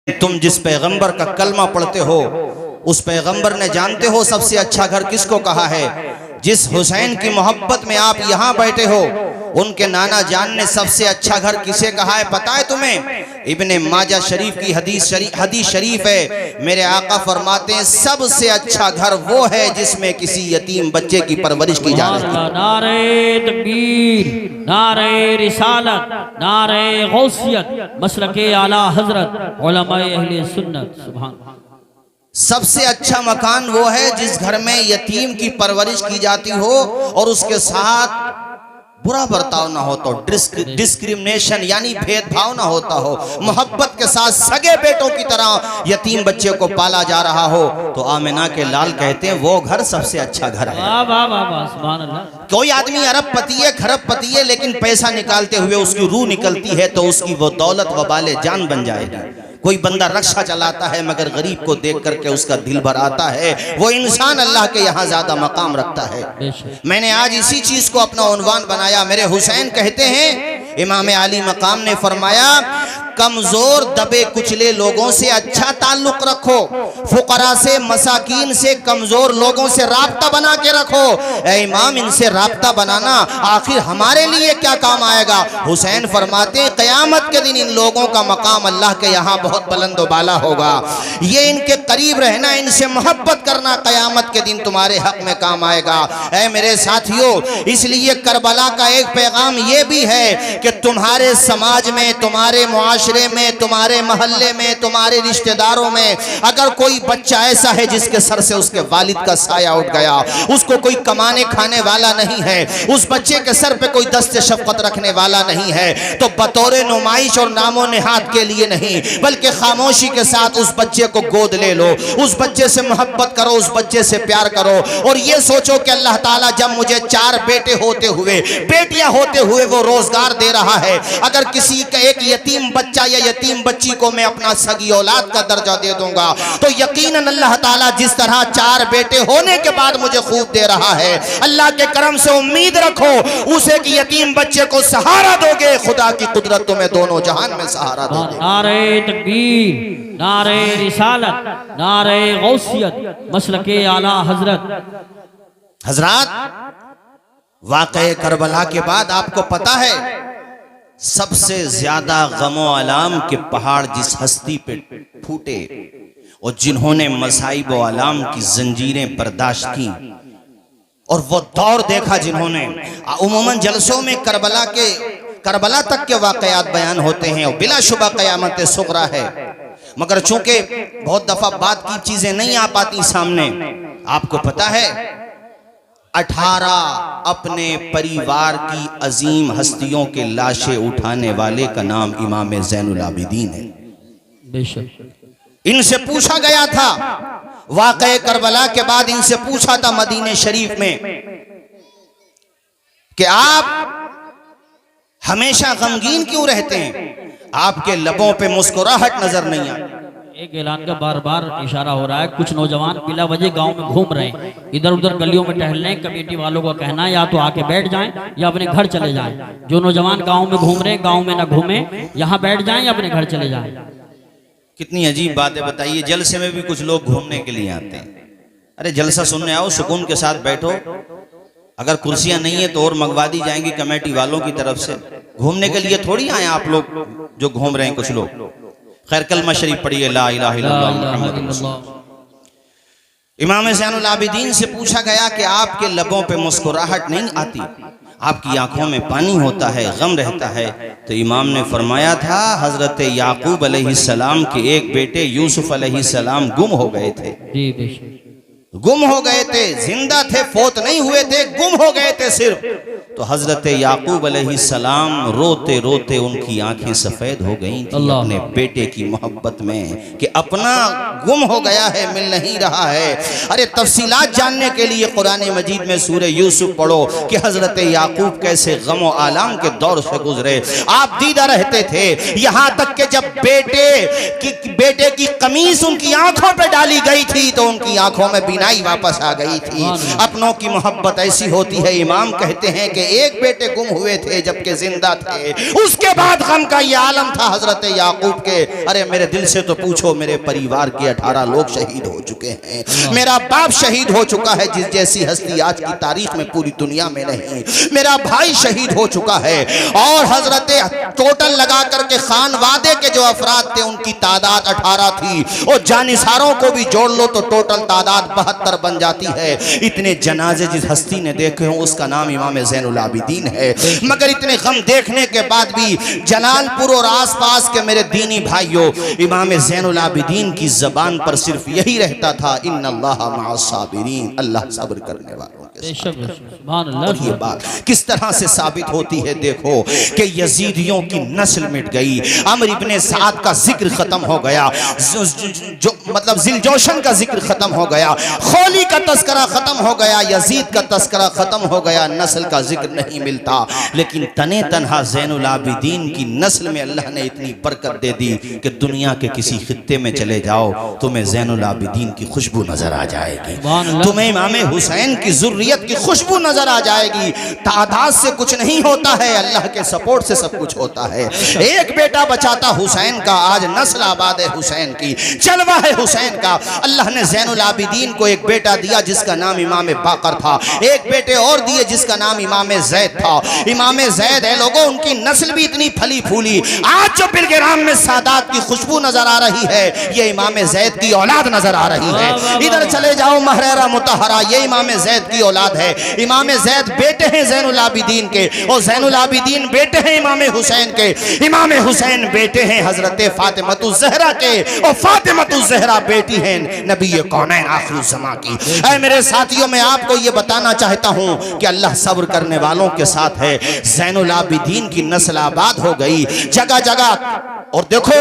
तुम जिस पैगंबर का कलमा पढ़ते हो उस पैगंबर ने जानते हो सबसे अच्छा घर किसको कहा है? जिस हुसैन की मोहब्बत में आप यहाँ बैठे हो उनके नाना जान ने सबसे अच्छा घर किसे कहा है पता है तुम्हें? इब्ने माजा शरीफ की हदीस शरीफ है, मेरे आका फरमाते हैं सबसे अच्छा घर वो है जिसमें किसी यतीम बच्चे की परवरिश की जा रही है। नारे तकबीर, नारे रिसालत, नारे गौसियत, मसलके आला हजरत, उलमाए अहले सुन्नत। सुभान। सबसे अच्छा मकान वो है जिस घर में यतीम की परवरिश की जाती हो और उसके साथ बुरा बर्ताव ना हो, तो डिस्क्रिमिनेशन यानी भेदभाव ना होता हो, मोहब्बत के साथ सगे बेटों की तरह यतीम बच्चे को पाला जा रहा हो, तो आमिना के लाल कहते हैं वो घर सबसे अच्छा घर है। वाह वाह वाह वाह, सुभान अल्लाह। कोई आदमी अरबपति है, खरबपति है, लेकिन पैसा निकालते हुए उसकी रूह निकलती है तो उसकी वो दौलत वबाले जान बन जाएगी। कोई बंदा रक्षा चलाता है मगर गरीब को देख करके उसका दिल भर आता है, वो इंसान अल्लाह के यहाँ ज्यादा मकाम रखता है। मैंने आज इसी चीज को अपना उन्वान बनाया। मेरे हुसैन कहते हैं, इमाम आली मकाम ने फरमाया कमजोर दबे कुचले लोगों से अच्छा ताल्लुक रखो, फुकरा से मसाकीन से कमजोर लोगों से राब्ता बना के रखो। ए इमाम, इनसे राब्ता बनाना आखिर हमारे लिए क्या काम आएगा? हुसैन फरमाते क़यामत के दिन इन लोगों का मकाम अल्लाह के यहाँ बहुत बुलंद व बाला होगा। ये इनके करीब रहना, इनसे मोहब्बत करना क़यामत के दिन तुम्हारे हक में काम आएगा। ऐ मेरे साथियों, इसलिए करबला का एक पैगाम ये भी है कि तुम्हारे समाज में, तुम्हारे मुआशरे में, तुम्हारे मोहल्ले में, तुम्हारे रिश्तेदारों में अगर कोई बच्चा ऐसा है जिसके सर से उसके वालिद का साया उठ गया, उसको कोई कमाने खाने वाला नहीं है, उस बच्चे के सर पे कोई दस्ते शफकत रखने वाला नहीं है, तो बतौर नुमाइश और नामो निहात के लिए नहीं बल्कि खामोशी के साथ उस बच्चे को गोद ले लो, उस बच्चे से मोहब्बत करो, उस बच्चे से प्यार करो और ये सोचो कि अल्लाह ताला जब मुझे 4 बेटे होते हुए, बेटियां होते हुए वो रोजगार दे रहा है, अगर किसी का एक यतीम बच्चा या यतीम बच्ची को मैं अपना सगी औलाद का दर्जा दे दूंगा तो यकीनन अल्लाह ताला जिस तरह 4 बेटे होने के बाद मुझे खूब दे रहा है, अल्लाह के करम से उम्मीद रखो उस एक यतीम बच्चे को सहारा दोगे, खुदा की कुदरत तुम्हें दोनों जहान में सहारा दोगे। नारे तकबीर, नारे रिसालत, नारे गौसियत, मसलके आला हजरत। हजरात, वाक़े करबला के बाद आपको पता है सबसे ज्यादा गमो आलाम के पहाड़ जिस हस्ती पे फूटे और जिन्होंने मसाइब व आलाम की जंजीरें बर्दाश्त की और वो दौर देखा जिन्होंने, उमूमन जलसों में करबला तक के वाकयात बयान होते हैं और बिलाशुबा क़यामत सुग़रा है, मगर चूंकि बहुत दफा बात की चीजें नहीं आ पाती सामने। आपको पता है 18 अपने परिवार की अजीम हस्तियों के लाशें उठाने वाले का नाम इमाम ज़ैनुल आबिदीन है। बेशक इनसे पूछा गया था वाक़े करबला के बाद, इनसे पूछा था मदीने शरीफ में कि आप हमेशा गमगीन क्यों रहते हैं, आपके लबों पे मुस्कुराहट नजर नहीं आती। एक ऐलान का बार बार इशारा हो रहा है, कुछ नौजवान बिला वजह गांव में घूम रहे हैं, इधर उधर गलियों में टहल रहे हैं। कमेटी वालों का कहना है या तो आके बैठ जाएं या अपने घर चले जाएं। जो नौजवान गांव में घूम रहे हैं गांव में ना घूमें, यहाँ बैठ जाएं या अपने घर चले जाएं। कितनी अजीब बातें बताइए। जलसे में भी कुछ लोग घूमने के लिए आते हैं। अरे जलसा सुनने आओ, सुकून के साथ बैठो, अगर कुर्सियां नहीं है तो और मंगवा दी जाएंगी कमेटी वालों की तरफ से। घूमने के लिए थोड़ी आए आप लोग जो घूम रहे हैं कुछ लोग। खैर, कलमा शरीफ पढ़िए, ला इलाहा इल्लल्लाह मुहम्मद रसूलुल्लाह। इमाम ज़ैनुल आबिदीन से पूछा गया कि आपके लबों पे मुस्कुराहट नहीं आती, आपकी आंखों में पानी होता है, गम रहता है, तो इमाम ने फरमाया था हजरत याकूब अलैहिस्सलाम के एक बेटे यूसुफ अलैहिस्सलाम गुम हो गए थे। गुम हो गए थे, जिंदा थे, फोत नहीं हुए थे, गुम हो गए थे सिर्फ। तो हजरत याकूब अलैहिस्सलाम रोते रोते उनकी आंखें सफेद हो गई थी अपने बेटे की मोहब्बत में कि अपना गुम हो गया है, मिल नहीं रहा है। अरे तफसीलात जानने के लिए कुरान मजीद में सूरह यूसुफ पढ़ो कि हजरत याकूब कैसे गम और आलाम के दौर से गुजरे। आप दीदा रहते थे, यहाँ तक कि जब बेटे की कमीज उनकी आंखों पे डाली गई थी तो उनकी आंखों में बीनाई वापस आ गई थी। अपनों की मोहब्बत ऐसी होती है। इमाम कहते हैं कि एक बेटे गुम हुए थे जबकि जिंदा थे, उसके बाद गम का ये आलम था हजरत याकूब के। अरे मेरे दिल से तो पूछो, मेरे परिवार के 18 लोग शहीद हो चुके हैं, मेरा बाप शहीद हो चुका है, जिस जैसी हस्ती आज की तारीख में पूरी दुनिया में नहीं, मेरा भाई शहीद हो चुका है। और हजरत टोटल लगा करके खान वादे के जो अफराद थे उनकी तादाद 18 थी, और जानिसारों को भी जोड़ लो तो टोटल तादाद 72 बन जाती है। इतने जनाजे जिस हस्ती ने देखे हों उसका नाम इमाम ज़ैनुल आबिदीन है। मगर इतने गम देखने के बाद भी जलालपुर और आसपास के मेरे दीनी भाइयों, इमाम ज़ैनुल आबिदीन की जबान पर सिर्फ यही रहता था, इन्नल्लाह मअस साबिरीन, अल्लाह सब्र करने वालों के साथ। और ये बात किस तरह से साबित होती है, देखो कि यजीदियों की नस्ल मिट गई। अमर इब्ने साद का जिक्र खत्म हो गया, जो मतलब जिलजोशन का जिक्र खत्म हो गया, खोली का तस्करा खत्म हो गया, यजीद का तस्करा खत्म हो गया, नस्ल का जिक्र नहीं मिलता। लेकिन तने तनहा ज़ैनुल आबिदीन की नस्ल में अल्लाह ने इतनी बरकत दे दी कि दुनिया के किसी खित्ते में चले जाओ तुम्हें ज़ैनुल आबिदीन की खुशबू नजर आ जाएगी, तुम्हें इमाम हुसैन की ज़ुर्रियत की खुशबू नजर आ जाएगी। तादाद से कुछ नहीं होता है, अल्लाह के सपोर्ट से सब कुछ होता है। एक बेटा बचाता हुसैन का, आज नस्ल आबाद है हुसैन की, जलवा है हुसैन का। अल्लाह ने ज़ैनुल आबिदीन को एक बेटा दिया जिसका नाम इमाम बाकर था, एक बेटे और दिए जिसका नाम इमाम ज़ैद था। इमाम ज़ैद है लोगों, उनकी नस्ल भी इतनी फली फूली, आज जो बिलगिराम में सादात की खुशबू नजर आ रही है ये इमाम ज़ैद की औलाद नजर आ रही है। इधर चले जाओ महरेरा मुतहरा, ये इमाम ज़ैद की औलाद है। इमाम ज़ैद बेटे हैं ज़ैनुल आबिदीन के, और ज़ैनुल आबिदीन बेटे हैं इमाम हुसैन के, इमाम हुसैन बेटे हैं हजरत फातिमतुज़ ज़हरा के, और फातिमतुज़ ज़हरा बेटी हैं नबी कौनैन आखिर ज़मां की। ऐ मेरे साथियों, मैं आपको ये बताना चाहता हूँ कि अल्लाह सब्र करने वालों के साथ है। ज़ैनुल आबिदीन की नस्ल आबाद हो गई जगह जगह। और देखो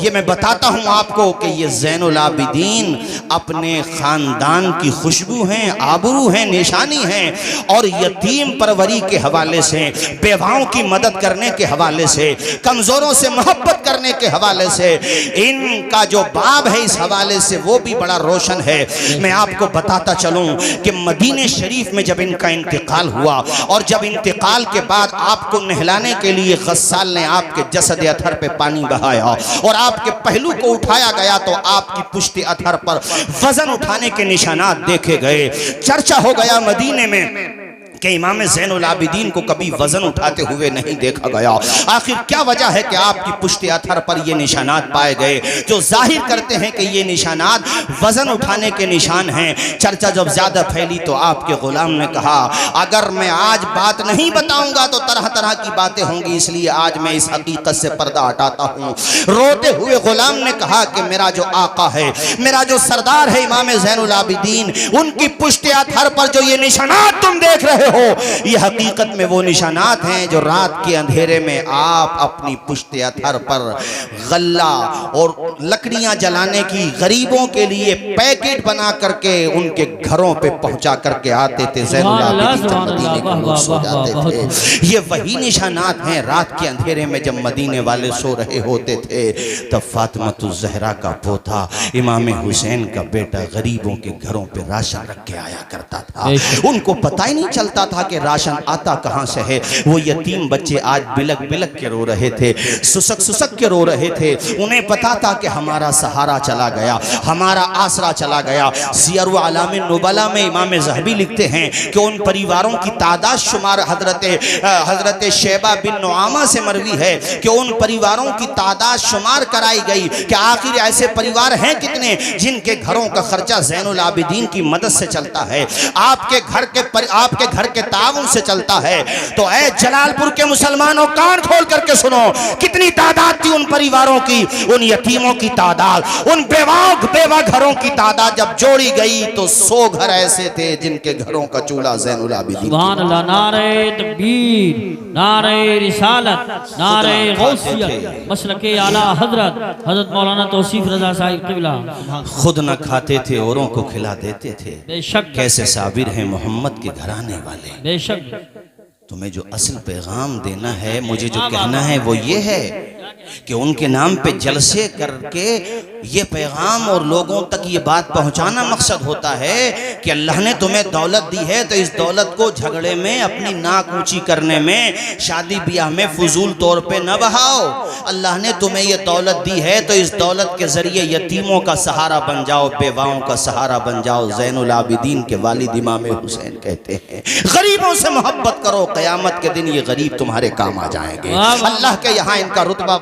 ये मैं बताता हूँ आपको कि ये ज़ैनुल आबिदीन अपने ख़ानदान की खुशबू हैं, आबरू हैं, निशानी हैं, और यतीम परवरी के हवाले से, बेवाओं की मदद करने के हवाले से, कमज़ोरों से मोहब्बत करने के हवाले से, इनका जो बाब है इस हवाले से वो भी बड़ा रोशन है। मैं आपको बताता चलूँ कि मदीने शरीफ में जब इनका इंतकाल हुआ, और जब इंतकाल के बाद आपको नहलाने के लिए गस्साल ने आपके जसद अथर पे पानी बहाया और आपके पहलू को उठाया गया तो आपकी पुश्ती अथर पर वजन उठाने के निशानात देखे गए। चर्चा हो गया मदीने में कि इमाम ज़ैनुल आबिदीन को कभी वजन उठाते हुए नहीं देखा गया। आखिर क्या वजह है कि आपकी पुश्ती अथर पर ये निशानात पाए गए जो जाहिर करते हैं कि ये निशानात वजन उठाने के निशान हैं। चर्चा जब ज्यादा फैली तो आपके गुलाम ने कहा, अगर मैं आज बात नहीं बताऊंगा तो तरह तरह की बातें होंगी, इसलिए आज मैं इस हकीकत से पर्दा हटाता हूँ। रोते हुए गुलाम ने कहा कि मेरा जो आका है, मेरा जो सरदार है इमाम ज़ैनुल आबिदीन, उनकी पुश्ती अथर पर जो ये निशानात तुम देख रहे हो, ये हकीकत में वो निशानात हैं जो रात के अंधेरे में आप अपनी पुश्ते अथर पर गल्ला और लकड़ियां जलाने की गरीबों के लिए पैकेट बना करके उनके घरों पे पहुंचा करके आते थे। ज़ैनुल आबिदीन जब मदीने के लोग सो जाते थे, ये वही निशानात हैं। रात के अंधेरे में जब मदीने वाले सो रहे होते थे तब फातिमतुज़ ज़हरा का पोता इमाम हुसैन का बेटा गरीबों के घरों पे राशन रख के आया करता था। उनको पता ही नहीं चलता था कि राशन आता कहां से है। वो यतीम बच्चे आज बिलक बिलक के रो रहे थे, सुसक सुसक के रो रहे थे। उन्हें पता था कि हमारा सहारा चला गया, हमारा आसरा चला गया। सियर व अलामिन नुबला में इमाम ज़हबी लिखते हैं कि उन परिवारों की तादाद शुमार हजरत शैबा बिन नुआमा से मरवी है कि उन परिवारों की तादाद शुमार कराई गई कि आखिर ऐसे परिवार हैं कितने जिनके घरों का खर्चा ज़ैनुल आबिदीन की मदद से चलता है, आपके घर के ताउन से चलता है। तो ऐ जलालपुर के मुसलमानों, कान खोल करके सुनो, कितनी तादाद थी उन परिवारों की, उन यतीमों की तादाद, उन बेवा घरों की तादाद जब जोड़ी गई तो 100 घर ऐसे थे जिनके घरों का चूल्हा ज़ैनुल आबिदीन। सुभान अल्लाह, नारे तकबीर, नारे रिसालत, नारे गौसियत, मसलके आला हजरत मौलाना तौसीफ रज़ा साहिब क़िबला खुद न खाते थे, औरों को खिला देते थे। बेशक कैसे साबिर हैं मोहम्मद के घराने वाले। बेशक तुम्हें जो असल पैगाम देना है, मुझे जो कहना है वो ये है कि उनके नाम पे जलसे करके ये पैगाम और लोगों तक ये बात पहुंचाना मकसद होता है कि अल्लाह ने तुम्हें दौलत दी है तो इस दौलत को झगड़े में, अपनी नाक ऊंची करने में, शादी ब्याह में फजूल तौर पे न बहाओ। अल्लाह ने तुम्हें ये दौलत दी है तो इस दौलत के जरिए यतीमों का सहारा बन जाओ, बेवाओं का सहारा बन जाओ। ज़ैनुल आबिदीन के वालिद इमाम हुसैन कहते हैं, गरीबों से मोहब्बत करो, क़यामत के दिन ये गरीब तुम्हारे काम आ जाएंगे। अल्लाह के यहाँ इनका रुतबा